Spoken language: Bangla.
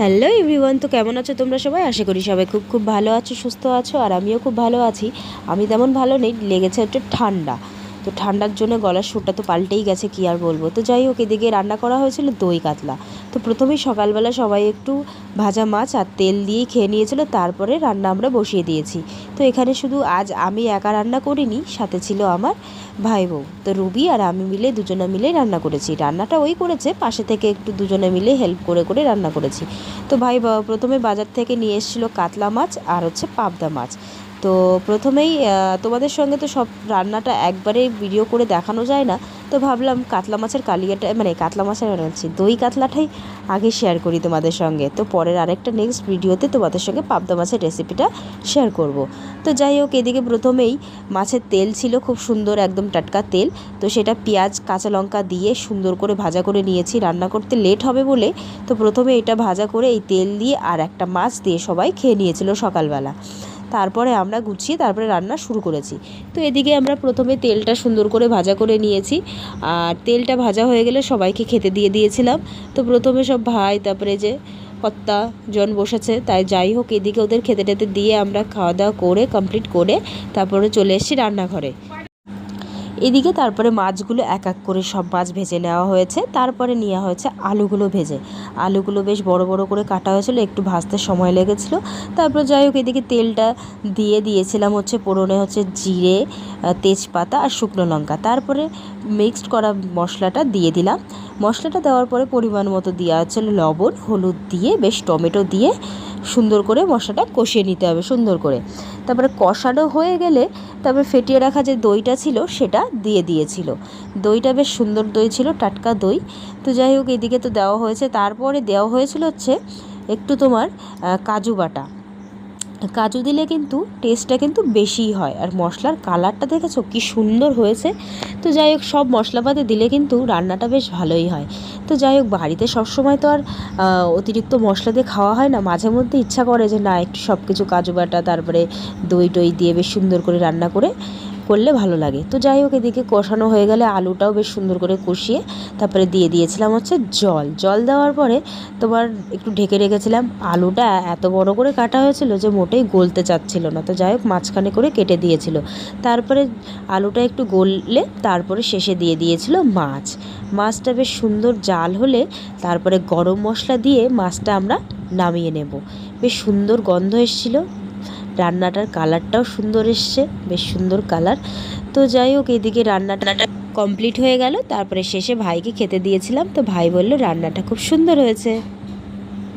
হ্যালো এভরিওয়ান, তো কেমন আছো তোমরা সবাই? আশা করি সবাই খুব খুব ভালো আছো, সুস্থ আছো। আর আমিও খুব ভালো আছি। আমি তেমন ভালো নেই, লেগেছে একটু ঠান্ডা। তো ঠান্ডার জন্য গলার সুরটা তো পাল্টেই গেছে, কী আর বলবো। তো যাই হোক, এদিকে রান্না করা হয়েছিল দই কাতলা। তো প্রথমেই সকালবেলা সবাই একটু ভাজা মাছ আর তেল দিয়েই খেয়ে নিয়েছিল, তারপরে রান্না আমরা বসিয়ে দিয়েছি। তো এখানে শুধু আজ আমি একা রান্না করিনি, সাথে ছিল আমার ভাই বউ। তো রুবি আর আমি মিলে দুজনে মিলেই রান্না করেছি। রান্নাটা ওই করেছে, পাশে থেকে একটু দুজনে মিলে হেল্প করে করে রান্না করেছি। তো ভাই প্রথমে বাজার থেকে নিয়ে এসেছিলো কাতলা মাছ আর পাবদা মাছ। তো প্রথমেই তোমাদের সঙ্গে তো সব রান্নাটা একবারে ভিডিও করে দেখানো যায় না, তো ভাবলাম কাতলা মাছের কালিয়াটা কাতলা মাছের বানাচ্ছি দই কাতলাটাই আগে শেয়ার করি তোমাদের সঙ্গে। তো পরের আরেকটা নেক্সট ভিডিওতে তোমাদের সঙ্গে পাবদা মাছের রেসিপিটা শেয়ার করব। তো যাই হোক, এদিকে প্রথমেই মাছের তেল ছিল খুব সুন্দর, একদম টাটকা তেল। তো সেটা পেঁয়াজ কাঁচা লঙ্কা দিয়ে সুন্দর করে ভাজা করে নিয়েছি, রান্না করতে লেট হবে বলে। তো প্রথমে এটা ভাজা করে এই তেল দিয়ে আর একটা মাছ দিয়ে সবাই খেয়ে নিয়েছিল সকালবেলা। তারপরে আমরা গুছিয়ে তারপরে রান্না শুরু করেছি। তো এদিকে আমরা প্রথমে তেলটা সুন্দর করে ভাজা করে নিয়েছি, আর তেলটা ভাজা হয়ে গেলে সবাইকে খেতে দিয়ে দিয়েছিলাম। তো প্রথমে সব ভাই, তারপরে যে কর্তা জন বসেছে, তাই যাই হোক এদিকে ওদের খেতে টেতে দিয়ে আমরা খাওয়া দাওয়া করে কমপ্লিট করে তারপরে চলে এসেছি রান্নাঘরে। এদিকে তারপরে মাছগুলো এক এক করে সব মাছ ভেজে নেওয়া হয়েছে, তারপরে নেওয়া হয়েছে আলুগুলো ভেজে। আলুগুলো বেশ বড় বড় করে কাটা হয়েছিল, একটু ভাজতে সময় লেগেছিলো। তারপর যাই হোক এদিকে তেলটা দিয়ে দিয়েছিলাম ফোড়নে জিরে, তেজপাতা আর শুকনো লঙ্কা। তারপরে মিক্সড করা মশলাটা দিয়ে দিলাম। মশলাটা দেওয়ার পরে পরিমাণ মতো দেওয়া হচ্ছিল লবণ, হলুদ দিয়ে বেশ টমেটো দিয়ে সুন্দর করে মশলাটা কষিয়ে নিতে হবে সুন্দর করে। তারপরে কষানো হয়ে গেলে তারপরে ফেটিয়ে রাখা যে দইটা ছিল সেটা দিয়ে দিয়েছিল। দইটা বেশ সুন্দর দই ছিল, টাটকা দই। তো যাই হোক এদিকে তো দেওয়া হয়েছে। তারপরে দেওয়া হয়েছিল একটু কাজু বাটা। কাজু দিলে কিন্তু টেস্টটা কিন্তু বেশিই হয়, আর মশলার কালারটা দেখেছো কি সুন্দর হয়েছে। তো যাই হোক সব মশলাপাতি দিলে কিন্তু রান্নাটা বেশ ভালোই হয়। তো যাই হোক বাড়িতে সবসময় তো আর অতিরিক্ত মশলা দিয়ে খাওয়া হয় না, মাঝে মধ্যে ইচ্ছা করে যে না একটু সব কিছু কাজু বাটা তারপরে দই টই দিয়ে বেশ সুন্দর করে রান্না করলে ভালো লাগে। তো যাই হোক এদিকে কষানো হয়ে গেলে আলুটাও বেশ সুন্দর করে কষিয়ে তারপরে দিয়ে দিয়েছিলাম জল দেওয়ার পরে একটু ঢেকে রেখেছিলাম। আলুটা এত বড় করে কাটা হয়েছিল যে মোটেই গলতে চাচ্ছিল না। তো যাই হোক মাঝখানে করে কেটে দিয়েছিল। তারপরে আলুটা একটু গললে তারপরে শেষে দিয়ে দিয়েছিল মাছটা বেশ সুন্দর জাল হলে তারপরে গরম মশলা দিয়ে মাছটা আমরা নামিয়ে নেব। বেশ সুন্দর গন্ধ এসেছিলো, রান্নাটার কালারটাও সুন্দর এসছে, বেশ সুন্দর কালার। তো যাই হোক এদিকে রান্নাটা কমপ্লিট হয়ে গেল। তারপরে শেষে ভাইকে খেতে দিয়েছিলাম, তো ভাই বলল রান্নাটা খুব সুন্দর হয়েছে।